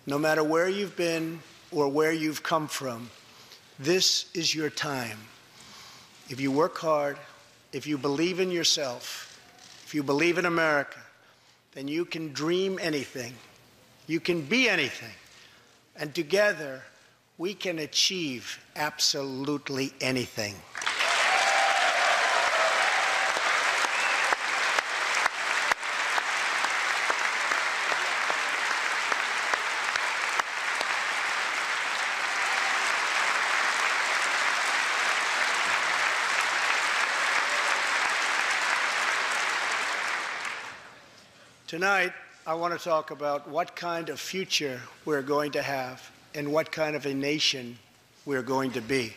no matter where you've been or where you've come from, this is your time. If you work hard, if you believe in yourself, if you believe in America, then you can dream anything. You can be anything. And together, we can achieve absolutely anything. Tonight, I want to talk about what kind of future we're going to have and what kind of a nation we're going to be.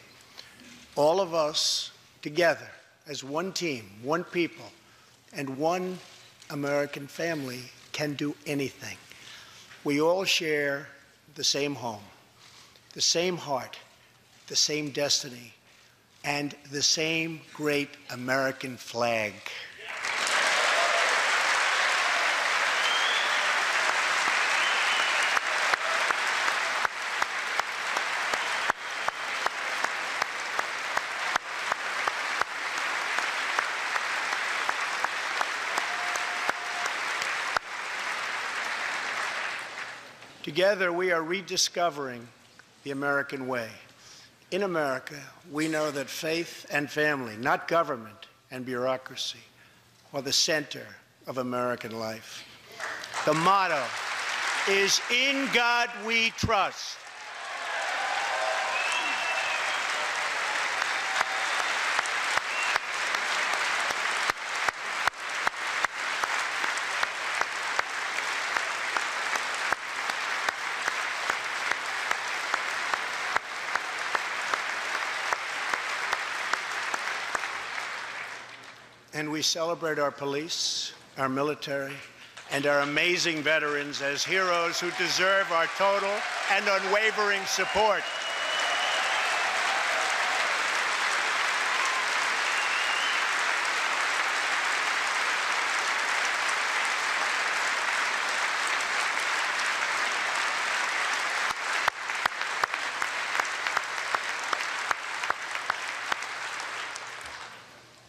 All of us together as one team, one people, and one American family can do anything. We all share the same home, the same heart, the same destiny, and the same great American flag. Together, we are rediscovering the American way. In America, we know that faith and family, not government and bureaucracy, are the center of American life. The motto is, "In God we trust." And we celebrate our police, our military, and our amazing veterans as heroes who deserve our total and unwavering support.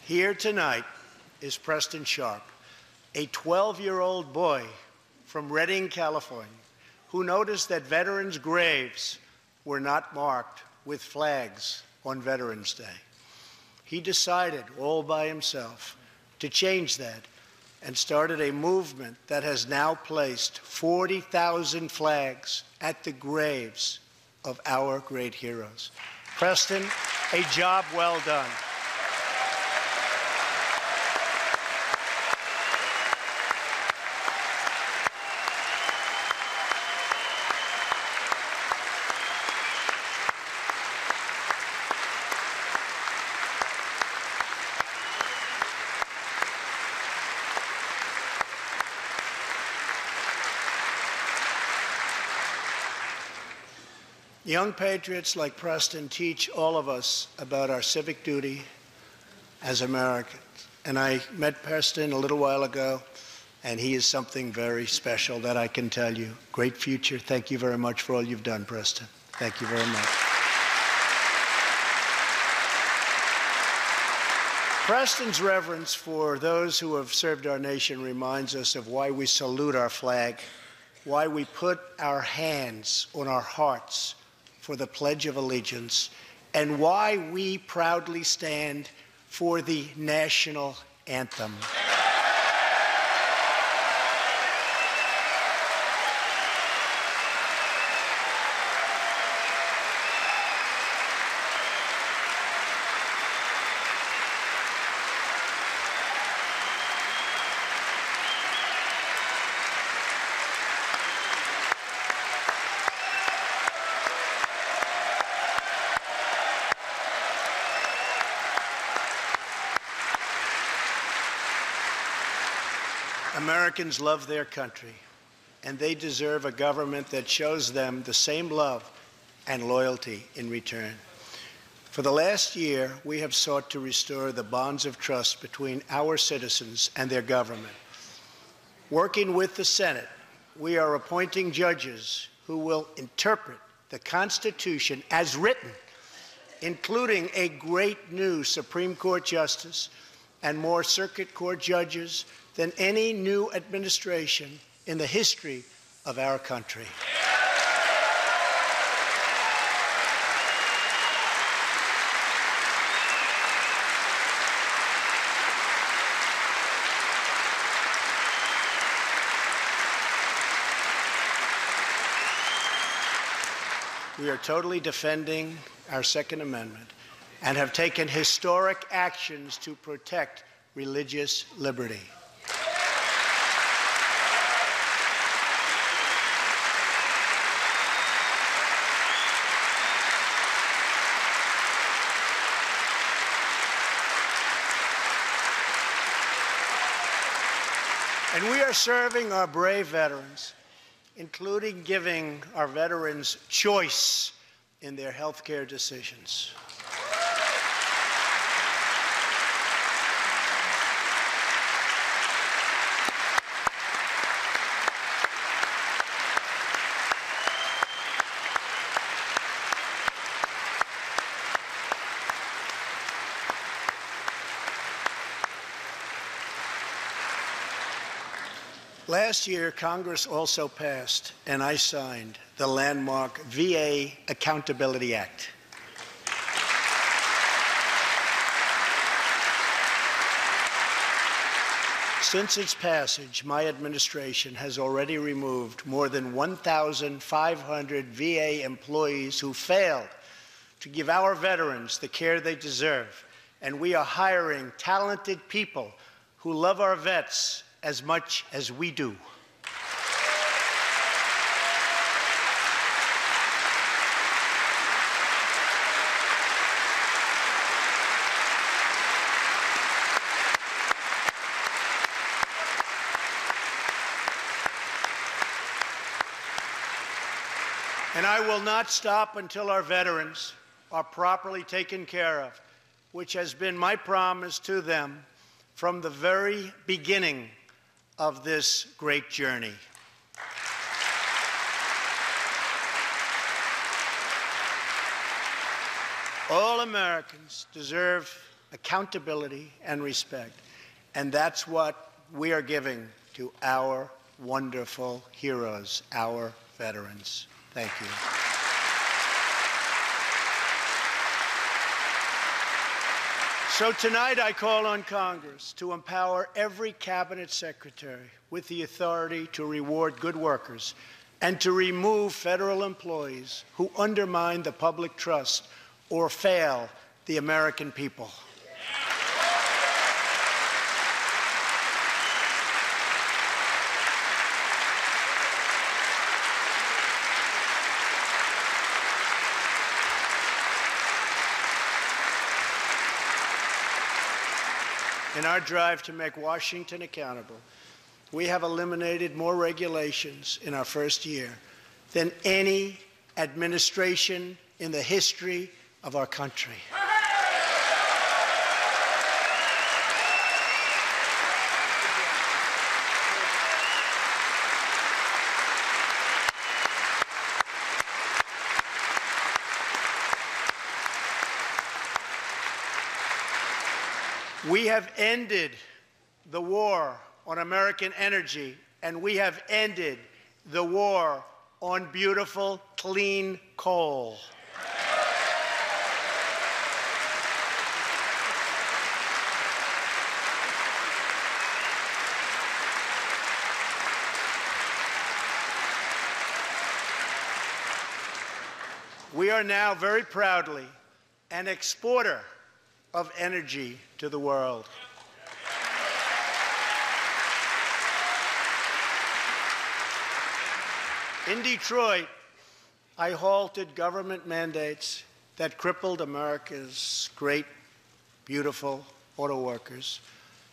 Here tonight is Preston Sharp, a 12-year-old boy from Redding, California, who noticed that veterans' graves were not marked with flags on Veterans Day. He decided all by himself to change that and started a movement that has now placed 40,000 flags at the graves of our great heroes. Preston, a job well done. Young patriots like Preston teach all of us about our civic duty as Americans. And I met Preston a little while ago, and he is something very special that I can tell you. Great future. Thank you very much for all you've done, Preston. Thank you very much. Preston's reverence for those who have served our nation reminds us of why we salute our flag, why we put our hands on our hearts for the Pledge of Allegiance, and why we proudly stand for the national anthem. Americans love their country, and they deserve a government that shows them the same love and loyalty in return. For the last year, we have sought to restore the bonds of trust between our citizens and their government. Working with the Senate, we are appointing judges who will interpret the Constitution as written, including a great new Supreme Court justice and more circuit court judges than any new administration in the history of our country. We are totally defending our Second Amendment and have taken historic actions to protect religious liberty. And we are serving our brave veterans, including giving our veterans choice in their health care decisions. Last year, Congress also passed, and I signed, the landmark VA Accountability Act. Since its passage, my administration has already removed more than 1,500 VA employees who failed to give our veterans the care they deserve, and we are hiring talented people who love our vets as much as we do. And I will not stop until our veterans are properly taken care of, which has been my promise to them from the very beginning of this great journey. All Americans deserve accountability and respect, and that's what we are giving to our wonderful heroes, our veterans. Thank you. So tonight I call on Congress to empower every cabinet secretary with the authority to reward good workers and to remove federal employees who undermine the public trust or fail the American people. In our drive to make Washington accountable, we have eliminated more regulations in our first year than any administration in the history of our country. We have ended the war on American energy, and we have ended the war on beautiful, clean coal. We are now very proudly an exporter of energy to the world. In Detroit, I halted government mandates that crippled America's great, beautiful auto workers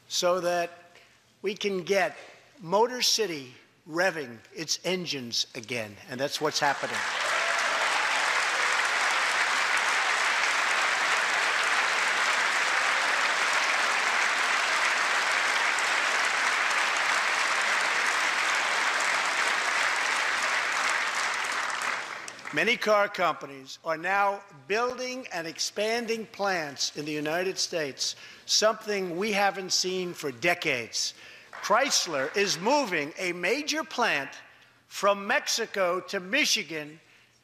so that we can get Motor City revving its engines again, and that's what's happening. Many car companies are now building and expanding plants in the United States, something we haven't seen for decades. Chrysler is moving a major plant from Mexico to Michigan.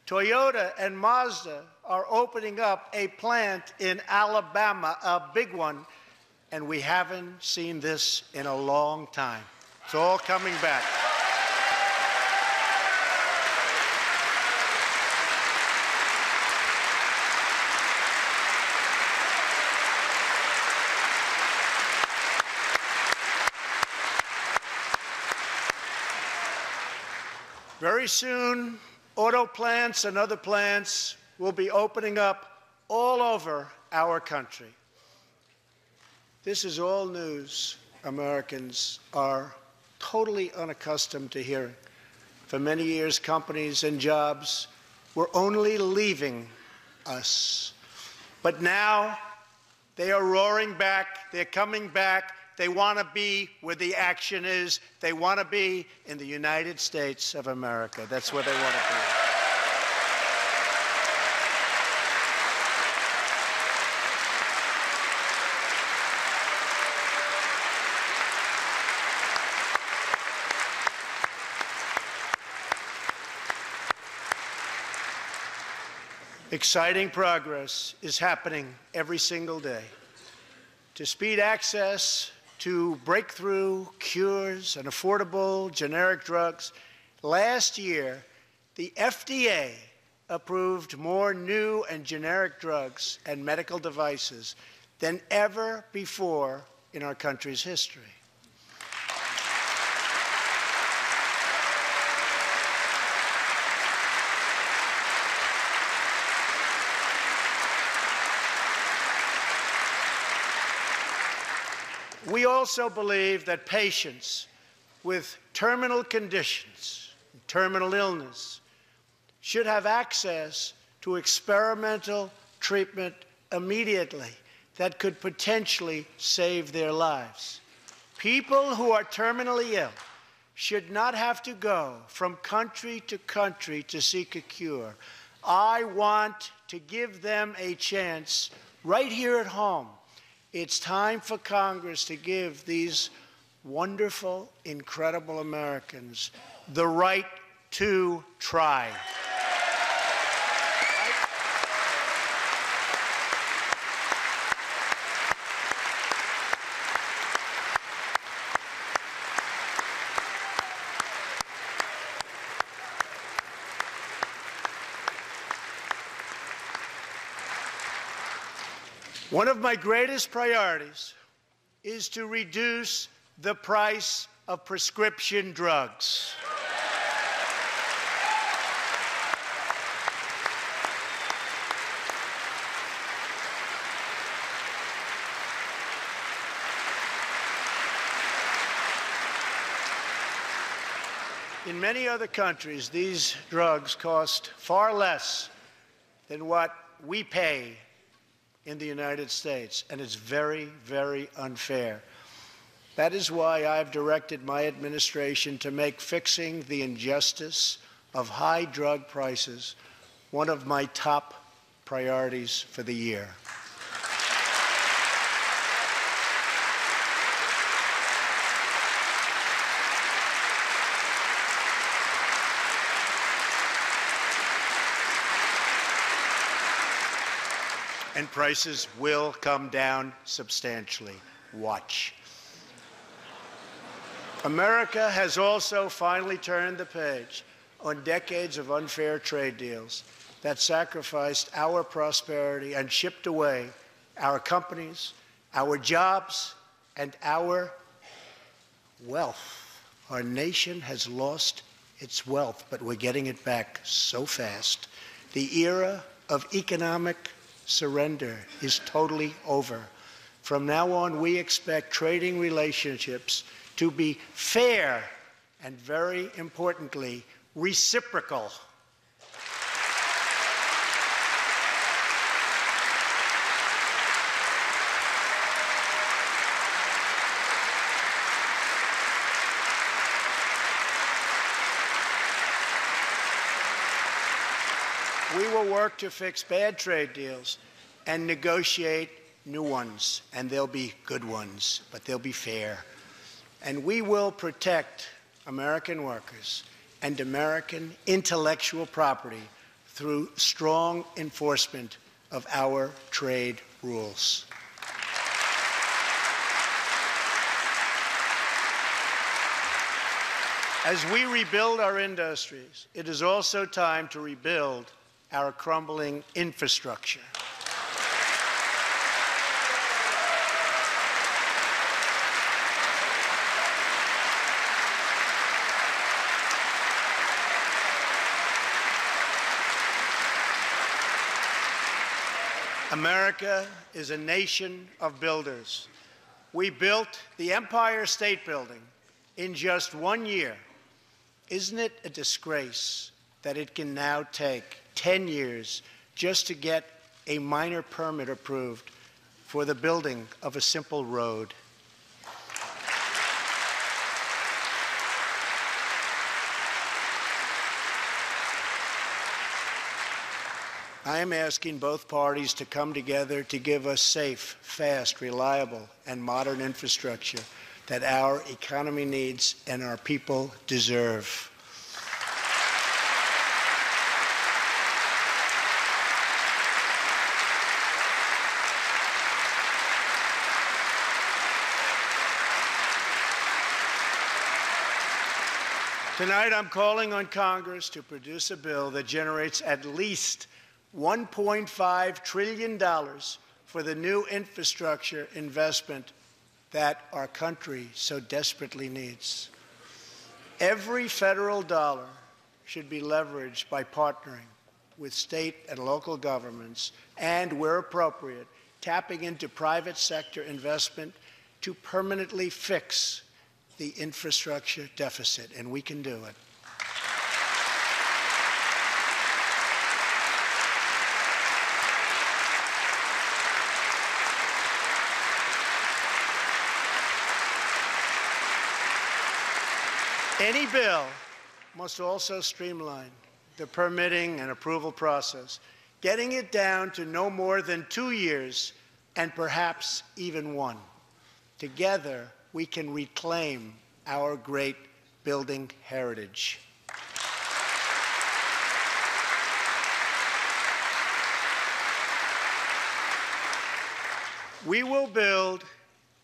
Toyota and Mazda are opening up a plant in Alabama, a big one, and we haven't seen this in a long time. It's all coming back. Very soon, auto plants and other plants will be opening up all over our country. This is all news Americans are totally unaccustomed to hearing. For many years, companies and jobs were only leaving us. But now, they are roaring back, they're coming back. They want to be where the action is. They want to be in the United States of America. That's where they want to be. Exciting progress is happening every single day. To speed access to breakthrough cures and affordable generic drugs, last year, the FDA approved more new and generic drugs and medical devices than ever before in our country's history. We also believe that patients with terminal conditions, terminal illness, should have access to experimental treatment immediately that could potentially save their lives. People who are terminally ill should not have to go from country to country to seek a cure. I want to give them a chance right here at home. It's time for Congress to give these wonderful, incredible Americans the right to try. One of my greatest priorities is to reduce the price of prescription drugs. In many other countries, these drugs cost far less than what we pay in the United States, and it's very, very unfair. That is why I've directed my administration to make fixing the injustice of high drug prices one of my top priorities for the year. And prices will come down substantially. Watch. America has also finally turned the page on decades of unfair trade deals that sacrificed our prosperity and shipped away our companies, our jobs, and our wealth. Our nation has lost its wealth, but we're getting it back so fast. The era of economic surrender is totally over. From now on, we expect trading relationships to be fair and, very importantly, reciprocal. We will work to fix bad trade deals and negotiate new ones, and they'll be good ones, but they'll be fair. And we will protect American workers and American intellectual property through strong enforcement of our trade rules. As we rebuild our industries, it is also time to rebuild our crumbling infrastructure. America is a nation of builders. We built the Empire State Building in just 1 year. Isn't it a disgrace that it can now take 10 years just to get a minor permit approved for the building of a simple road? I am asking both parties to come together to give us safe, fast, reliable, and modern infrastructure that our economy needs and our people deserve. Tonight, I'm calling on Congress to produce a bill that generates at least $1.5 trillion for the new infrastructure investment that our country so desperately needs. Every federal dollar should be leveraged by partnering with state and local governments and, where appropriate, tapping into private sector investment to permanently fix the infrastructure deficit, and we can do it. Any bill must also streamline the permitting and approval process, getting it down to no more than 2 years and perhaps even 1. Together, we can reclaim our great building heritage. We will build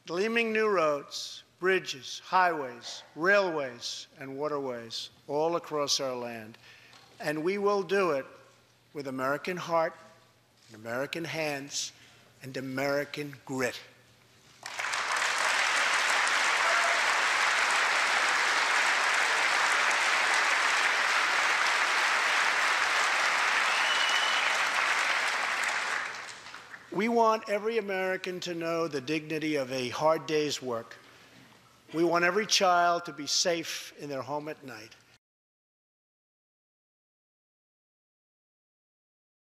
gleaming new roads, bridges, highways, railways, and waterways all across our land. And we will do it with American heart, and American hands, and American grit. We want every American to know the dignity of a hard day's work. We want every child to be safe in their home at night.